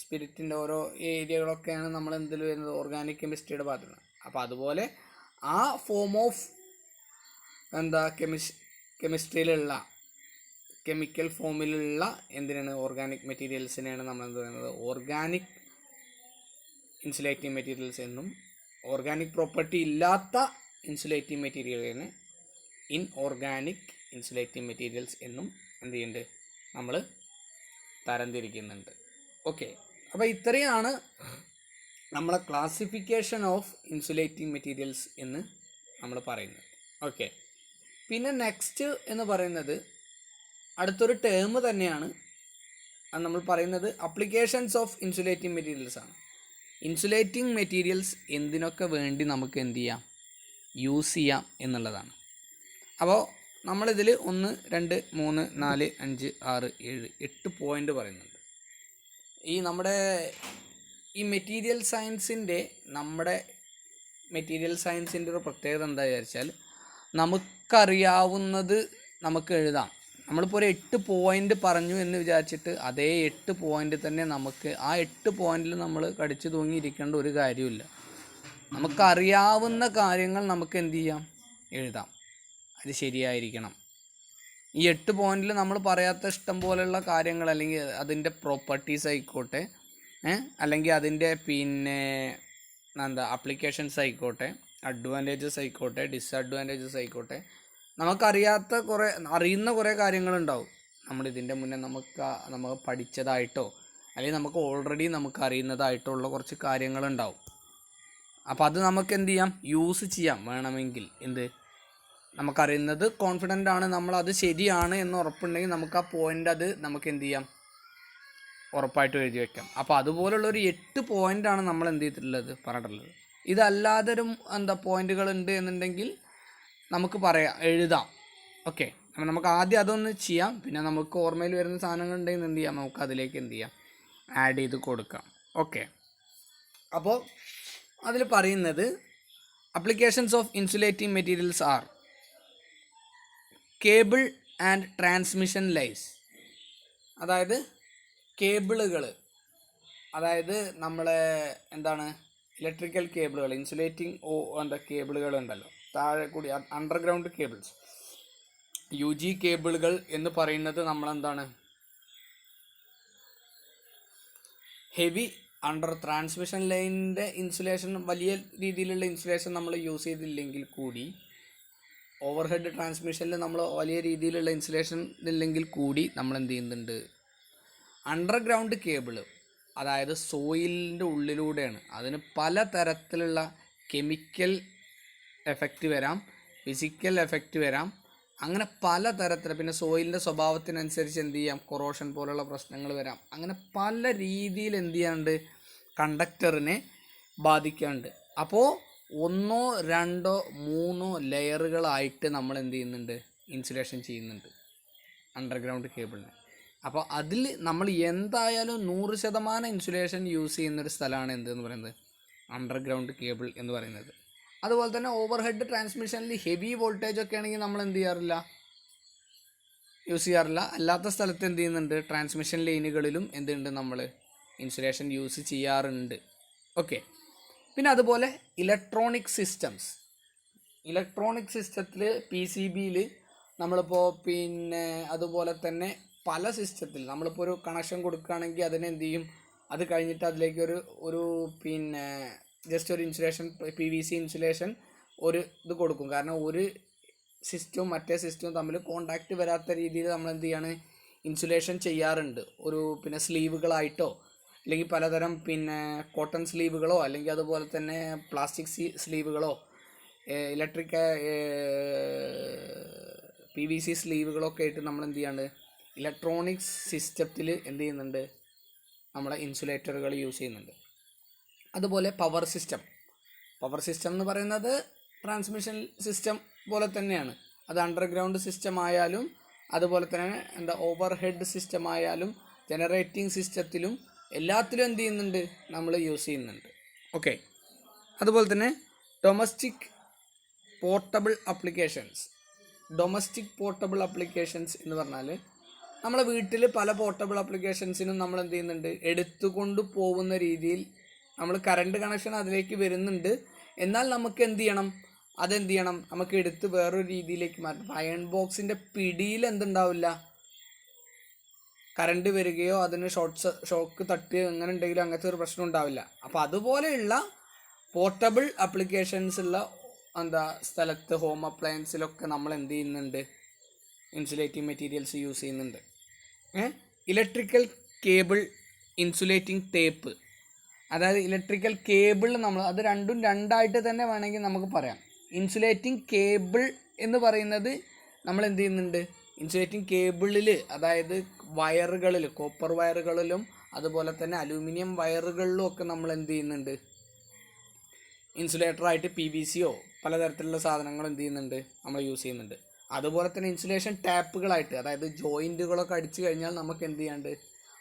സ്പിരിറ്റിൻ്റെ ഓരോ ഏരിയകളൊക്കെയാണ് നമ്മൾ എന്തിൽ വരുന്നത്, ഓർഗാനിക് കെമിസ്ട്രിയുടെ ഭാഗത്തുള്ളത്. അപ്പോൾ അതുപോലെ ആ ഫോം ഓഫ് കെമിസ്ട്രിയിലുള്ള കെമിക്കൽ ഫോമിലുള്ള എന്തിനാണ്, ഓർഗാനിക് മെറ്റീരിയൽസിനെയാണ് നമ്മൾ എന്ത് പറയുന്നത്, ഓർഗാനിക് ഇൻസുലേറ്റിംഗ് മെറ്റീരിയൽസ് എന്നും, ഓർഗാനിക് പ്രോപ്പർട്ടി ഇല്ലാത്ത ഇൻസുലേറ്റിംഗ് മെറ്റീരിയലിനെ ഇൻഓർഗാനിക് ഇൻസുലേറ്റിംഗ് മെറ്റീരിയൽസ് എന്നും എന്ത് ചെയ്യുന്നുണ്ട്, നമ്മൾ തരംതിരിക്കുന്നുണ്ട്. ഓക്കെ, അപ്പോൾ ഇത്രയാണ് നമ്മളെ ക്ലാസിഫിക്കേഷൻ ഓഫ് ഇൻസുലേറ്റിംഗ് മെറ്റീരിയൽസ് എന്ന് നമ്മൾ പറയുന്നത്. ഓക്കെ, പിന്നെ നെക്സ്റ്റ് എന്ന് പറയുന്നത് അടുത്തൊരു ടേം തന്നെയാണ്. അത് നമ്മൾ പറയുന്നത് അപ്ലിക്കേഷൻസ് ഓഫ് ഇൻസുലേറ്റിംഗ് മെറ്റീരിയൽസ് ആണ്. ഇൻസുലേറ്റിംഗ് മെറ്റീരിയൽസ് എന്തിനൊക്കെ വേണ്ടി നമുക്ക് എന്ത് ചെയ്യാം, യൂസ് ചെയ്യാം എന്നുള്ളതാണ്. അപ്പോൾ നമ്മളിതിൽ 1, 2, 3, 4, 5, 6, 7, 8 പോയിൻ്റ് പറയുന്നുണ്ട്. നമ്മുടെ മെറ്റീരിയൽ സയൻസിൻ്റെ ഒരു പ്രത്യേകത എന്താ വിചാരിച്ചാൽ, നമുക്കറിയാവുന്നത് നമുക്ക് എഴുതാം. നമ്മളിപ്പോൾ ഒരു 8 പോയിൻ്റ് പറഞ്ഞു എന്ന് വിചാരിച്ചിട്ട് അതേ 8 പോയിൻ്റ് തന്നെ നമുക്ക് ആ 8 പോയിൻ്റിൽ നമ്മൾ കടിച്ചു തൂങ്ങിയിരിക്കേണ്ട ഒരു കാര്യമില്ല. നമുക്കറിയാവുന്ന കാര്യങ്ങൾ നമുക്ക് എന്ത് ചെയ്യാം, എഴുതാം. അത് ശരിയായിരിക്കണം. ഈ 8 പോയിന്റിൽ നമ്മൾ പറയാത്ത ഇഷ്ടം പോലെയുള്ള കാര്യങ്ങൾ, അല്ലെങ്കിൽ അതിൻ്റെ പ്രോപ്പർട്ടീസ് ആയിക്കോട്ടെ, അല്ലെങ്കിൽ അതിൻ്റെ അപ്ലിക്കേഷൻസ് ആയിക്കോട്ടെ, അഡ്വാൻറ്റേജസ് ആയിക്കോട്ടെ, ഡിസഡ്വാൻറ്റേജസ് ആയിക്കോട്ടെ, അറിയുന്ന കുറേ കാര്യങ്ങളുണ്ടാവും. നമ്മളിതിൻ്റെ മുന്നേ നമുക്ക് പഠിച്ചതായിട്ടോ അല്ലെങ്കിൽ നമുക്ക് ഓൾറെഡി നമുക്ക് അറിയുന്നതായിട്ടോ ഉള്ള കുറച്ച് കാര്യങ്ങളുണ്ടാവും. അപ്പോൾ അത് നമുക്ക് എന്ത് ചെയ്യാം, യൂസ് ചെയ്യാം. വേണമെങ്കിൽ നമുക്കറിയുന്നത് കോൺഫിഡൻ്റ് ആണ്, നമ്മളത് ശരിയാണ് എന്ന് ഉറപ്പുണ്ടെങ്കിൽ നമുക്ക് ആ പോയിൻ്റ് നമുക്ക് എന്ത് ചെയ്യാം, ഉറപ്പായിട്ടും എഴുതി വയ്ക്കാം. അപ്പോൾ അതുപോലുള്ളൊരു 8 പോയിൻ്റാണ് നമ്മൾ എന്ത് ചെയ്തിട്ടുള്ളത്, പറഞ്ഞിട്ടുള്ളത്. ഇതല്ലാതൊരു പോയിൻ്റുകളുണ്ട് എന്നുണ്ടെങ്കിൽ നമുക്ക് എഴുതാം. ഓക്കെ, അപ്പോൾ നമുക്ക് ആദ്യം അതൊന്ന് ചെയ്യാം. പിന്നെ നമുക്ക് ഓർമ്മയിൽ വരുന്ന സാധനങ്ങളുണ്ടെങ്കിൽ എന്ത് ചെയ്യാം, നമുക്ക് അതിലേക്ക് എന്ത് ചെയ്യാം, ആഡ് ചെയ്ത് കൊടുക്കാം. ഓക്കെ, അപ്പോൾ അതിൽ പറയുന്നത് applications of insulating materials are cable and transmission lines. അതായത് കേബിളുകൾ, അതായത് നമ്മളെ എന്താണ് ഇലക്ട്രിക്കൽ കേബിളുകൾ, ഇൻസുലേറ്റിംഗ് കേബിളുകൾ ഉണ്ടല്ലോ, താഴെ കൂടി അണ്ടർഗ്രൗണ്ട് കേബിൾസ്, UG കേബിളുകൾ എന്ന് പറയുന്നത് നമ്മളെന്താണ് ഹെവി അണ്ടർ ട്രാൻസ്മിഷൻ ലൈനിൻ്റെ ഇൻസുലേഷൻ, വലിയ രീതിയിലുള്ള ഇൻസുലേഷൻ നമ്മൾ യൂസ് ചെയ്തില്ലെങ്കിൽ കൂടി, ഓവർഹെഡ് ട്രാൻസ്മിഷനിൽ നമ്മൾ വലിയ രീതിയിലുള്ള ഇൻസുലേഷൻ ഇല്ലെങ്കിൽ കൂടി നമ്മൾ എന്ത് ചെയ്യുന്നുണ്ട്, അണ്ടർഗ്രൗണ്ട് കേബിള്, അതായത് സോയിലിൻ്റെ ഉള്ളിലൂടെയാണ്. അതിന് പല തരത്തിലുള്ള കെമിക്കൽ എഫക്റ്റ് വരാം, ഫിസിക്കൽ എഫക്റ്റ് വരാം, അങ്ങനെ പല തരത്തിൽ. പിന്നെ സോയിലിൻ്റെ സ്വഭാവത്തിനനുസരിച്ച് എന്ത് ചെയ്യാം, കൊറോഷൻ പോലുള്ള പ്രശ്നങ്ങൾ വരാം. അങ്ങനെ പല രീതിയിൽ എന്ത് ചെയ്യാണ്ട് കണ്ടക്ടറിനെ ബാധിക്കാറുണ്ട്. അപ്പോൾ 1, 2, 3 ലെയറുകളായിട്ട് നമ്മൾ എന്ത് ചെയ്യുന്നുണ്ട്, ഇൻസുലേഷൻ ചെയ്യുന്നുണ്ട് അണ്ടർഗ്രൗണ്ട് കേബിളിന്. അപ്പോൾ അതിൽ നമ്മൾ എന്തായാലും 100% ഇൻസുലേഷൻ യൂസ് ചെയ്യുന്നൊരു സ്ഥലമാണ് എന്തെന്ന് പറയുന്നത്, അണ്ടർഗ്രൗണ്ട് കേബിൾ എന്ന് പറയുന്നത്. അതുപോലെ തന്നെ ഓവർ ഹെഡ് ട്രാൻസ്മിഷനിൽ ഹെവി വോൾട്ടേജ് ഒക്കെ ആണെങ്കിൽ നമ്മൾ എന്ത് ചെയ്യാറില്ല, യൂസ് ചെയ്യാറില്ല. അല്ലാത്ത സ്ഥലത്ത് എന്ത് ചെയ്യുന്നുണ്ട്, ട്രാൻസ്മിഷൻ ലൈനുകളിലും എന്തുണ്ട്, നമ്മൾ ഇൻസുലേഷൻ യൂസ് ചെയ്യാറുണ്ട്. ഓക്കെ. പിന്നെ അതുപോലെ ഇലക്ട്രോണിക് സിസ്റ്റത്തിൽ PCBയിൽ നമ്മളിപ്പോൾ പിന്നെ അതുപോലെ തന്നെ പല സിസ്റ്റത്തിൽ നമ്മളിപ്പോൾ ഒരു കണക്ഷൻ കൊടുക്കുകയാണെങ്കിൽ അതിനെ എന്ത് ചെയ്യും, അത് കഴിഞ്ഞിട്ട് അതിലേക്ക് ഒരു പിന്നെ ജസ്റ്റ് ഒരു ഇൻസുലേഷൻ, PVC ഇൻസുലേഷൻ ഒരു ഇത് കൊടുക്കും. കാരണം ഒരു സിസ്റ്റവും മറ്റേ സിസ്റ്റവും തമ്മിൽ കോണ്ടാക്റ്റ് വരാത്ത രീതിയിൽ നമ്മൾ എന്ത് ചെയ്യാണ്, ഇൻസുലേഷൻ ചെയ്യാറുണ്ട്. പിന്നെ സ്ലീവുകളായിട്ടോ അല്ലെങ്കിൽ പലതരം പിന്നെ കോട്ടൺ സ്ലീവുകളോ അല്ലെങ്കിൽ അതുപോലെ തന്നെ പ്ലാസ്റ്റിക് സ്ലീവുകളോ ഇലക്ട്രിക് PVC സ്ലീവുകളൊക്കെ ആയിട്ട് നമ്മൾ എന്ത് ചെയ്യാണ്, ഇലക്ട്രോണിക്സ് സിസ്റ്റത്തിൽ എന്ത് ചെയ്യുന്നുണ്ട്, നമ്മളെ ഇൻസുലേറ്ററുകൾ യൂസ് ചെയ്യുന്നുണ്ട്. അതുപോലെ പവർ സിസ്റ്റം എന്ന് പറയുന്നത് ട്രാൻസ്മിഷൻ സിസ്റ്റം പോലെ തന്നെയാണ്. അത് അണ്ടർഗ്രൗണ്ട് സിസ്റ്റം ആയാലും അതുപോലെ തന്നെ ഓവർ ഹെഡ് സിസ്റ്റം ആയാലും ജനറേറ്റിംഗ് സിസ്റ്റത്തിലും എല്ലാത്തിലും എന്ത് ചെയ്യുന്നുണ്ട്, നമ്മൾ യൂസ് ചെയ്യുന്നുണ്ട്. ഓക്കെ. അതുപോലെ തന്നെ ഡൊമസ്റ്റിക് പോർട്ടബിൾ ആപ്ലിക്കേഷൻസ് എന്ന് പറഞ്ഞാൽ നമ്മളെ വീട്ടിൽ പല പോർട്ടബിൾ ആപ്ലിക്കേഷൻസിനും നമ്മൾ എന്ത് ചെയ്യുന്നുണ്ട്, എടുത്തുകൊണ്ട് പോകുന്ന രീതിയിൽ നമ്മൾ കറണ്ട് കണക്ഷൻ അതിലേക്ക് വരുന്നുണ്ട്. എന്നാൽ നമുക്ക് എന്ത് ചെയ്യണം, നമുക്ക് എടുത്ത് വേറൊരു രീതിയിലേക്ക് മാറ്റണം. അയൺ ബോക്സിൻ്റെ പിടിയിൽ എന്തുണ്ടാവില്ല, കറണ്ട് വരികയോ അതിന് ഷോക്ക് തട്ടുകയോ അങ്ങനെ ഉണ്ടെങ്കിലും അങ്ങനത്തെ ഒരു പ്രശ്നം ഉണ്ടാവില്ല. അപ്പോൾ അതുപോലെയുള്ള പോർട്ടബിൾ ആപ്ലിക്കേഷൻസ് ഉള്ള സ്ഥലത്ത് ഹോം അപ്ലയൻസിലൊക്കെ നമ്മൾ എന്ത് ചെയ്യുന്നുണ്ട്, ഇൻസുലേറ്റിംഗ് മെറ്റീരിയൽസ് യൂസ് ചെയ്യുന്നുണ്ട്. ഇലക്ട്രിക്കൽ കേബിൾ ഇൻസുലേറ്റിംഗ് ടേപ്പ്, അതായത് ഇലക്ട്രിക്കൽ കേബിൾ നമ്മൾ അത് രണ്ടായിട്ട് തന്നെ വേണമെങ്കിൽ നമുക്ക് പറയാം. ഇൻസുലേറ്റിംഗ് കേബിൾ എന്ന് പറയുന്നത് നമ്മൾ എന്ത് ചെയ്യുന്നുണ്ട്, ഇൻസുലേറ്റിംഗ് കേബിളിൽ അതായത് വയറുകളിൽ, കോപ്പർ വയറുകളിലും അതുപോലെ തന്നെ അലൂമിനിയം വയറുകളിലും ഒക്കെ നമ്മൾ എന്ത് ചെയ്യുന്നുണ്ട്, ഇൻസുലേറ്ററായിട്ട് PVCയോ പലതരത്തിലുള്ള സാധനങ്ങൾ എന്ത് ചെയ്യുന്നുണ്ട്, നമ്മൾ യൂസ് ചെയ്യുന്നുണ്ട്. അതുപോലെ തന്നെ ഇൻസുലേഷൻ ടാപ്പുകളായിട്ട്, അതായത് ജോയിൻറ്റുകളൊക്കെ അടിച്ചു കഴിഞ്ഞാൽ നമുക്ക് എന്ത് ചെയ്യാണ്ട്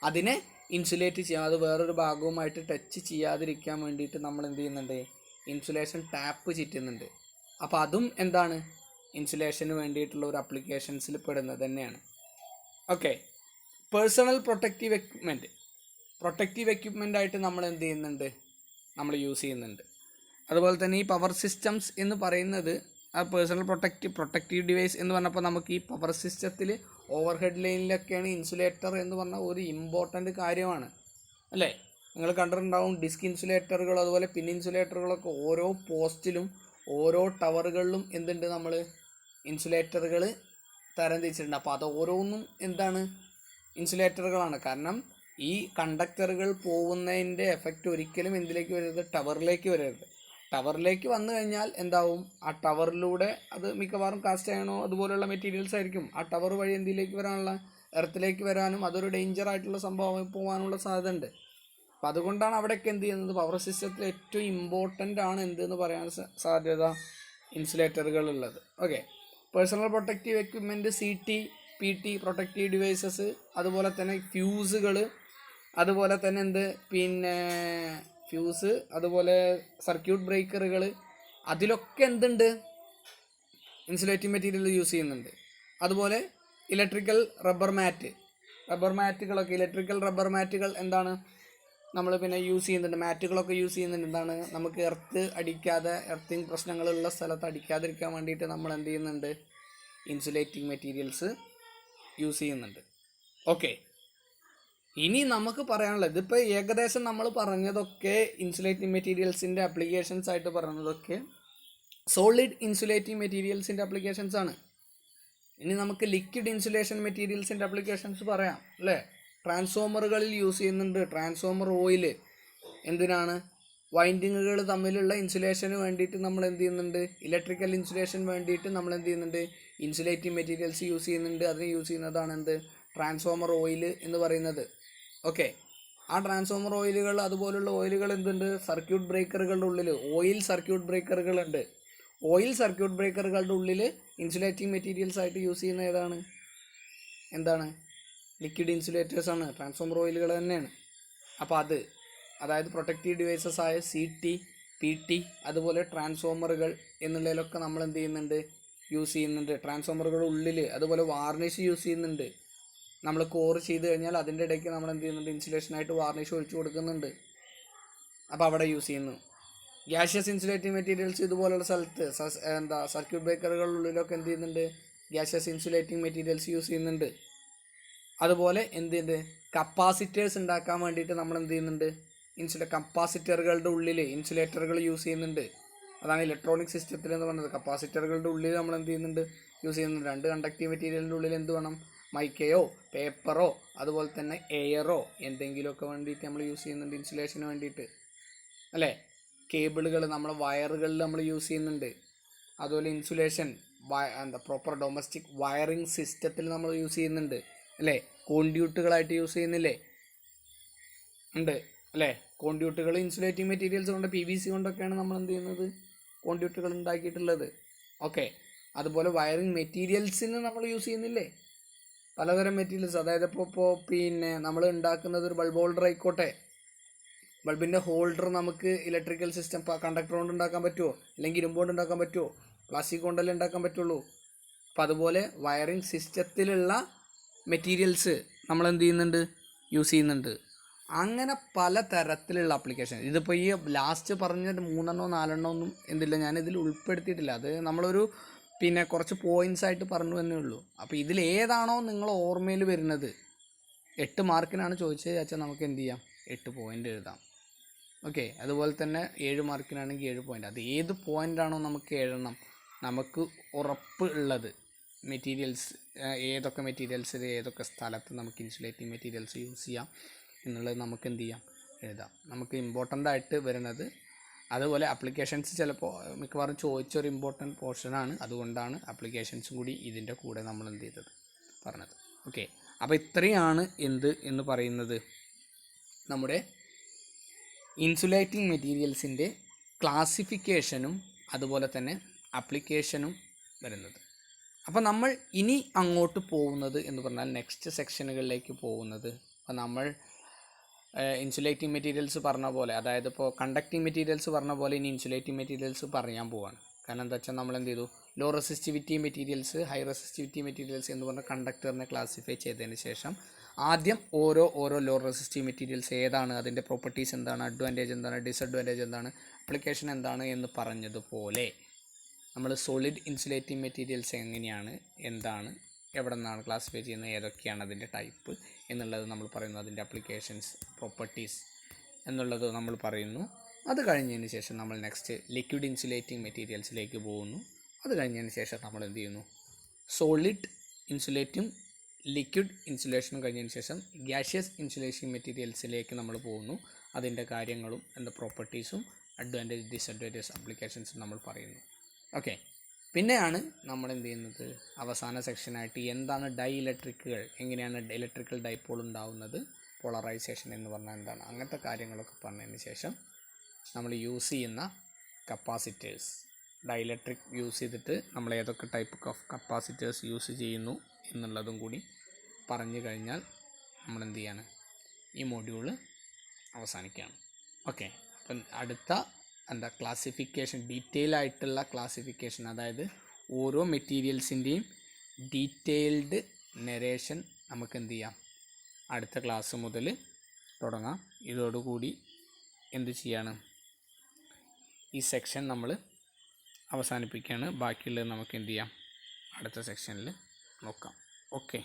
അതിനെ ഇൻസുലേറ്റ് ചെയ്യാം. അത് വേറൊരു ഭാഗവുമായിട്ട് ടച്ച് ചെയ്യാതിരിക്കാൻ വേണ്ടിയിട്ട് നമ്മൾ എന്ത് ചെയ്യുന്നുണ്ട്, ഇൻസുലേഷൻ ടാപ്പ് ചുറ്റുന്നുണ്ട്. അപ്പോൾ അതും എന്താണ്, ഇൻസുലേഷന് വേണ്ടിയിട്ടുള്ള ഒരു ആപ്ലിക്കേഷൻസിൽ പെടുന്നത് തന്നെയാണ്. ഓക്കെ. പേഴ്സണൽ പ്രൊട്ടക്റ്റീവ് എക്യുപ്മെൻ്റ് ആയിട്ട് നമ്മൾ എന്ത് ചെയ്യുന്നുണ്ട്, നമ്മൾ യൂസ് ചെയ്യുന്നുണ്ട്. അതുപോലെ തന്നെ ഈ പവർ സിസ്റ്റംസ് എന്ന് പറയുന്നത് ആ പേഴ്സണൽ പ്രൊട്ടക്റ്റീവ് ഡിവൈസ് എന്ന് പറഞ്ഞപ്പോൾ നമുക്ക് ഈ പവർ സിസ്റ്റത്തിൽ ഓവർ ഹെഡ് ലൈനിലൊക്കെയാണ് ഇൻസുലേറ്റർ എന്ന് പറഞ്ഞ ഒരു ഇമ്പോർട്ടൻ്റ് കാര്യമാണ് അല്ലേ. നിങ്ങൾ കണ്ടിട്ടുണ്ടാവും ഡിസ്ക് ഇൻസുലേറ്ററുകൾ അതുപോലെ പിൻ ഇൻസുലേറ്ററുകളൊക്കെ ഓരോ പോസ്റ്റിലും ഓരോ ടവറുകളിലും എന്തുണ്ട്, നമ്മൾ ഇൻസുലേറ്ററുകൾ തരം തിരിച്ചിട്ടുണ്ട്. അപ്പോൾ അത് ഓരോന്നും എന്താണ്, ഇൻസുലേറ്ററുകളാണ്. കാരണം ഈ കണ്ടക്ടറുകൾ പോകുന്നതിൻ്റെ എഫക്റ്റ് ഒരിക്കലും എന്തിലേക്ക് വരരുത്, ടവറിലേക്ക് വരരുത്. ടവറിലേക്ക് വന്നു കഴിഞ്ഞാൽ എന്താവും, ആ ടവറിലൂടെ അത് മിക്കവാറും കാസ്റ്റ് അയണോ അതുപോലെയുള്ള മെറ്റീരിയൽസ് ആയിരിക്കും. ആ ടവർ വഴി എന്തിലേക്ക് വരാനുള്ള, എർത്തിലേക്ക് വരാനും അതൊരു ഡേഞ്ചർ ആയിട്ടുള്ള സംഭവം പോകാനുള്ള സാധ്യത ഉണ്ട്. അപ്പോൾ അതുകൊണ്ടാണ് അവിടെയൊക്കെ എന്ത് ചെയ്യുന്നത്, പവർ സിസ്റ്റത്തിൽ ഏറ്റവും ഇമ്പോർട്ടൻ്റ് ആണ് എന്തെന്ന് പറയാൻ സാധ്യത ഇൻസുലേറ്ററുകൾ ഉള്ളത്. Okay. Personal protective equipment, CT PT protective devices, അതുപോലെ തന്നെ ഫ്യൂസുകൾ, അതുപോലെ തന്നെ ഫ്യൂസ്, അതുപോലെ സർക്യൂട്ട് ബ്രേക്കറുകൾ, അതിലൊക്കെ എന്തുണ്ട്, ഇൻസുലേറ്റിംഗ് മെറ്റീരിയൽ യൂസ് ചെയ്യുന്നുണ്ട്. അതുപോലെ ഇലക്ട്രിക്കൽ റബ്ബർ മാറ്റുകളൊക്കെ, ഇലക്ട്രിക്കൽ റബ്ബർ മാറ്റുകൾ എന്താണ്, നമ്മൾ പിന്നെ യൂസ് ചെയ്യുന്നുണ്ട്, മാറ്റുകളൊക്കെ യൂസ് ചെയ്യുന്നുണ്ട്. എന്താണ്, നമുക്ക് എർത്ത് അടിക്കാതെ, എർത്തിങ് പ്രശ്നങ്ങളുള്ള സ്ഥലത്ത് അടിക്കാതിരിക്കാൻ വേണ്ടിയിട്ട് നമ്മൾ എന്ത് ചെയ്യുന്നുണ്ട്, ഇൻസുലേറ്റിംഗ് മെറ്റീരിയൽസ് യൂസ് ചെയ്യുന്നുണ്ട്. ഓക്കെ, ഇനി നമുക്ക് പറയാനുള്ളത്, ഇതിപ്പോൾ ഏകദേശം നമ്മൾ പറഞ്ഞതൊക്കെ ഇൻസുലേറ്റിംഗ് മെറ്റീരിയൽസിൻ്റെ ആപ്ലിക്കേഷൻസ് ആയിട്ട് പറഞ്ഞതൊക്കെ സോളിഡ് ഇൻസുലേറ്റിംഗ് മെറ്റീരിയൽസിൻ്റെ ആപ്ലിക്കേഷൻസ് ആണ്. ഇനി നമുക്ക് ലിക്വിഡ് ഇൻസുലേഷൻ മെറ്റീരിയൽസിൻ്റെ ആപ്ലിക്കേഷൻസ് പറയാം അല്ലേ. ട്രാൻസ്ഫോമറുകളിൽ യൂസ് ചെയ്യുന്നുണ്ട്. ട്രാൻസ്ഫോമർ ഓയിൽ എന്തിനാണ്, വൈൻഡിങ്ങുകൾ തമ്മിലുള്ള ഇൻസുലേഷന് വേണ്ടിയിട്ട് നമ്മൾ എന്ത് ചെയ്യുന്നുണ്ട്, ഇലക്ട്രിക്കൽ ഇൻസുലേഷൻ വേണ്ടിയിട്ട് നമ്മൾ എന്ത് ചെയ്യുന്നുണ്ട്, ഇൻസുലേറ്റിംഗ് മെറ്റീരിയൽസ് യൂസ് ചെയ്യുന്നുണ്ട്. അതിന് യൂസ് ചെയ്യുന്നതാണ് എന്ത്, ട്രാൻസ്ഫോമർ ഓയിൽ എന്ന് പറയുന്നത്. ഓക്കെ, ആ ട്രാൻസ്ഫോമർ ഓയിലുകൾ, അതുപോലുള്ള ഓയിലുകൾ എന്തുണ്ട്, സർക്യൂട്ട് ബ്രേക്കറുകളുടെ ഉള്ളിൽ ഓയിൽ സർക്യൂട്ട് ബ്രേക്കറുകളുണ്ട്. ഓയിൽ സർക്യൂട്ട് ബ്രേക്കറുകളുടെ ഉള്ളിൽ ഇൻസുലേറ്റിംഗ് മെറ്റീരിയൽസ് ആയിട്ട് യൂസ് ചെയ്യുന്ന എന്താണ് ലിക്വിഡ് ഇൻസുലേറ്റേഴ്സ് ആണ്, ട്രാൻസ്ഫോമർ ഓയിലുകൾ തന്നെയാണ്. അപ്പോൾ അതായത് പ്രൊട്ടക്റ്റീവ് ഡിവൈസസ് ആയ CT, PT, അതുപോലെ ട്രാൻസ്ഫോമറുകൾ എന്നുള്ളതിലൊക്കെ നമ്മൾ എന്ത് ചെയ്യുന്നുണ്ട്, യൂസ് ചെയ്യുന്നുണ്ട്. ട്രാൻസ്ഫോമറുകളുടെ ഉള്ളിൽ അതുപോലെ വാർണിഷ് യൂസ് ചെയ്യുന്നുണ്ട്. നമ്മൾ കോർ ചെയ്ത് കഴിഞ്ഞാൽ അതിൻ്റെ ഇടയ്ക്ക് നമ്മൾ എന്ത് ചെയ്യുന്നുണ്ട്, ഇൻസുലേഷനായിട്ട് വാർണിഷ് ഒഴിച്ചു കൊടുക്കുന്നുണ്ട്. അപ്പോൾ അവിടെ യൂസ് ചെയ്യുന്നു. ഗ്യാഷ്യസ് ഇൻസുലേറ്റിംഗ് മെറ്റീരിയൽസ് ഇതുപോലുള്ള സ്ഥലത്ത് സർക്യൂട്ട് ബ്രേക്കറുകളിലുള്ളിലൊക്കെ എന്ത് ചെയ്യുന്നുണ്ട്, ഗ്യാഷ്യസ് ഇൻസുലേറ്റിംഗ് മെറ്റീരിയൽസ് യൂസ് ചെയ്യുന്നുണ്ട്. അതുപോലെ കപ്പാസിറ്റേഴ്സ് ഉണ്ടാക്കാൻ വേണ്ടിയിട്ട് നമ്മൾ എന്ത് ചെയ്യുന്നുണ്ട്, കപ്പാസിറ്ററുകളുടെ ഉള്ളിൽ ഇൻസുലേറ്ററുകൾ യൂസ് ചെയ്യുന്നുണ്ട്. അതാണ് ഇലക്ട്രോണിക് സിസ്റ്റത്തിൽ എന്ന് പറയുന്നത്. കപ്പാസിറ്ററുകളുടെ ഉള്ളിൽ നമ്മൾ എന്ത് ചെയ്യുന്നുണ്ട്, യൂസ് ചെയ്യുന്നുണ്ട്. 2 കണ്ടക്റ്റീവ് മെറ്റീരിയലിൻ്റെ ഉള്ളിൽ എന്ത് വേണം, മൈക്കയോ പേപ്പറോ അതുപോലെ തന്നെ എയറോ എന്തെങ്കിലുമൊക്കെ വേണ്ടിയിട്ട് നമ്മൾ യൂസ് ചെയ്യുന്നുണ്ട് ഇൻസുലേഷന് വേണ്ടിയിട്ട് അല്ലേ. കേബിളുകൾ, നമ്മൾ വയറുകളിൽ നമ്മൾ യൂസ് ചെയ്യുന്നുണ്ട്. അതുപോലെ ഇൻസുലേഷൻ പ്രോപ്പർ ഡൊമസ്റ്റിക് വയറിംഗ് സിസ്റ്റത്തിൽ നമ്മൾ യൂസ് ചെയ്യുന്നുണ്ട് അല്ലേ. കോൺഡ്യൂട്ടുകളായിട്ട് യൂസ് ചെയ്യുന്നില്ലേ, ഉണ്ട് അല്ലേ. കോൺഡ്യൂട്ടുകൾ ഇൻസുലേറ്റിംഗ് മെറ്റീരിയൽസ് കൊണ്ട്, PVC കൊണ്ടൊക്കെയാണ് നമ്മൾ എന്ത് ചെയ്യുന്നത്, കോൺഡ്യൂട്ടുകൾ ഉണ്ടാക്കിയിട്ടുള്ളത്. ഓക്കെ, അതുപോലെ വയറിംഗ് മെറ്റീരിയൽസിന് നമ്മൾ യൂസ് ചെയ്യുന്നില്ലേ, പലതരം മെറ്റീരിയൽസ്. അതായത് ഇപ്പോൾ പിന്നെ നമ്മൾ ഉണ്ടാക്കുന്നത് ഒരു ബൾബ് ഹോൾഡർ ആയിക്കോട്ടെ, ബൾബിൻ്റെ ഹോൾഡർ നമുക്ക് ഇലക്ട്രിക്കൽ സിസ്റ്റം കണ്ടക്ടർ കൊണ്ട് ഉണ്ടാക്കാൻ പറ്റുമോ, അല്ലെങ്കിൽ ഇരുമ്പ് കൊണ്ട് ഉണ്ടാക്കാൻ പറ്റുമോ, പ്ലാസ്റ്റിക് കൊണ്ടല്ലേ ഉണ്ടാക്കാൻ പറ്റുള്ളൂ. അപ്പോൾ അതുപോലെ വയറിംഗ് സിസ്റ്റത്തിലുള്ള മെറ്റീരിയൽസ് നമ്മൾ എന്ത് ചെയ്യുന്നുണ്ട്, യൂസ് ചെയ്യുന്നുണ്ട്. അങ്ങനെ പല തരത്തിലുള്ള ആപ്ലിക്കേഷൻ. ഇതിപ്പോൾ ഈ ലാസ്റ്റ് പറഞ്ഞ 3 4 ഒന്നും എന്തില്ല, ഞാനിതിൽ ഉൾപ്പെടുത്തിയിട്ടില്ല. അത് നമ്മളൊരു കുറച്ച് പോയിൻറ്റ്സ് ആയിട്ട് പറഞ്ഞു എന്നേ ഉള്ളൂ. അപ്പോൾ ഇതിലേതാണോ നിങ്ങൾ ഓർമ്മയിൽ വരുന്നത്, 8 മാർക്കിനാണ് ചോദിച്ചത് വെച്ചാൽ നമുക്ക് എന്ത് ചെയ്യാം, 8 പോയിൻ്റ് എഴുതാം. ഓക്കെ, അതുപോലെ തന്നെ 7 മാർക്കിനാണെങ്കിൽ 7 പോയിൻ്റ്. അത് ഏത് പോയിൻ്റാണോ നമുക്ക് എഴുതണം, നമുക്ക് ഉറപ്പ് ഉള്ളത് മെറ്റീരിയൽസ്, ഏതൊക്കെ മെറ്റീരിയൽസിൽ ഏതൊക്കെ സ്ഥലത്ത് നമുക്ക് ഇൻസുലേറ്റിംഗ് മെറ്റീരിയൽസ് യൂസ് ചെയ്യാം എന്നുള്ളത് നമുക്ക് എന്ത് ചെയ്യാം, എഴുതാം. നമുക്ക് ഇമ്പോർട്ടൻ്റ് ആയിട്ട് വരുന്നത്, അതുപോലെ ആപ്ലിക്കേഷൻസ് ചിലപ്പോൾ മിക്കവാറും ചോദിച്ചൊരു ഇമ്പോർട്ടൻറ്റ് പോർഷനാണ്. അതുകൊണ്ടാണ് ആപ്ലിക്കേഷൻസും കൂടി ഇതിൻ്റെ കൂടെ നമ്മൾ എന്ത് ചെയ്തത്, പറഞ്ഞത്. ഓക്കെ, അപ്പോൾ ഇത്രയാണ് എന്ന് പറയുന്നത് നമ്മുടെ ഇൻസുലേറ്റിംഗ് മെറ്റീരിയൽസിൻ്റെ ക്ലാസിഫിക്കേഷനും അതുപോലെ തന്നെ ആപ്ലിക്കേഷനും വരുന്നത്. അപ്പോൾ നമ്മൾ ഇനി അങ്ങോട്ട് പോകുന്നത് എന്ന് പറഞ്ഞാൽ നെക്സ്റ്റ് സെക്ഷനുകളിലേക്ക് പോകുന്നത്, അപ്പോൾ നമ്മൾ ഇൻസുലേറ്റിംഗ് മെറ്റീരിയൽസ് പറഞ്ഞ പോലെ, അതായത് ഇപ്പോൾ കണ്ടക്റ്റിംഗ് മെറ്റീരിയൽസ് പറഞ്ഞ പോലെ ഇനി ഇൻസുലേറ്റിംഗ് മെറ്റീരിയൽസ് പറയാൻ പോവാണ്. കാരണം എന്താ വെച്ചാൽ നമ്മൾ എന്ത് ചെയ്തു, low resistivity materials, high resistivity materials എന്ന് പറഞ്ഞ കണ്ടക്ടറിനെ ക്ലാസിഫൈ ചെയ്തതിന് ശേഷം ആദ്യം ഓരോ ലോ റെസിസ്റ്റീവ് മെറ്റീരിയൽസ് ഏതാണ്, അതിൻ്റെ പ്രോപ്പർട്ടീസ് എന്താണ്, അഡ്വാൻറ്റേജ് എന്താണ്, ഡിസഡ്വാൻറ്റേജ് എന്താണ്, ആപ്ലിക്കേഷൻ എന്താണ് എന്ന് പറഞ്ഞതുപോലെ നമ്മൾ സോളിഡ് ഇൻസുലേറ്റിംഗ് മെറ്റീരിയൽസ് എങ്ങനെയാണ്, എന്താണ്, എവിടെ നിന്നാണ് ക്ലാസിഫൈ ചെയ്യുന്നത്, ഏതൊക്കെയാണ് അതിൻ്റെ ടൈപ്പ് എന്നുള്ളത് നമ്മൾ പറയുന്നു. അതിൻ്റെ ആപ്ലിക്കേഷൻസ്, പ്രോപ്പർട്ടീസ് എന്നുള്ളത് നമ്മൾ പറയുന്നു. അത് കഴിഞ്ഞതിന് ശേഷം നമ്മൾ നെക്സ്റ്റ് ലിക്വിഡ് ഇൻസുലേറ്റിംഗ് മെറ്റീരിയൽസിലേക്ക് പോകുന്നു. അത് കഴിഞ്ഞതിന് ശേഷം നമ്മൾ എന്ത് ചെയ്യുന്നു, സോളിഡ് ഇൻസുലേറ്റും ലിക്വിഡ് ഇൻസുലേഷനും കഴിഞ്ഞതിന് ശേഷം ഗ്യാഷ്യസ് ഇൻസുലേഷൻ മെറ്റീരിയൽസിലേക്ക് നമ്മൾ പോകുന്നു. അതിൻ്റെ കാര്യങ്ങളും പ്രോപ്പർട്ടീസും അഡ്വാൻറ്റേജ്, ഡിസഡ്വാൻറ്റേജ്, ആപ്ലിക്കേഷൻസും നമ്മൾ പറയുന്നു. ഓക്കെ, പിന്നെയാണ് നമ്മൾ എന്ത് ചെയ്യുന്നത്, അവസാന സെക്ഷനായിട്ട് എന്താണ് ഡൈ ഇലക്ട്രിക്കുകൾ, എങ്ങനെയാണ് ഇലക്ട്രിക്കൽ ഡൈപോൾ ഉണ്ടാവുന്നത്, പോളറൈസേഷൻ എന്ന് പറഞ്ഞാൽ എന്താണ്, അങ്ങനത്തെ കാര്യങ്ങളൊക്കെ പറഞ്ഞതിന് ശേഷം നമ്മൾ യൂസ് ചെയ്യുന്ന കപ്പാസിറ്റേഴ്സ്, ഡൈഇലക്ട്രിക് യൂസ് ചെയ്തിട്ട് നമ്മൾ ഏതൊക്കെ ടൈപ്പ് ഓഫ് കപ്പാസിറ്റേഴ്സ് യൂസ് ചെയ്യുന്നു എന്നുള്ളതും കൂടി പറഞ്ഞു കഴിഞ്ഞാൽ നമ്മൾ എന്ത് ചെയ്യാണ്, ഈ മൊഡ്യൂള് അവസാനിക്കുകയാണ്. ഓക്കെ, അപ്പം അടുത്ത ക്ലാസിഫിക്കേഷൻ, ഡീറ്റെയിൽ ആയിട്ടുള്ള ക്ലാസിഫിക്കേഷൻ, അതായത് ഓരോ മെറ്റീരിയൽസിൻ്റെയും ഡീറ്റെയിൽഡ് നെറേഷൻ നമുക്ക് എന്ത് ചെയ്യാം, അടുത്ത ക്ലാസ് മുതൽ തുടങ്ങാം. ഇതോടുകൂടി എന്ത് ചെയ്യാണ്, ഈ സെക്ഷൻ നമ്മൾ അവസാനിപ്പിക്കുകയാണ്. ബാക്കിയുള്ളത് നമുക്ക് എന്ത് ചെയ്യാം, അടുത്ത സെക്ഷനിൽ നോക്കാം. ഓക്കെ.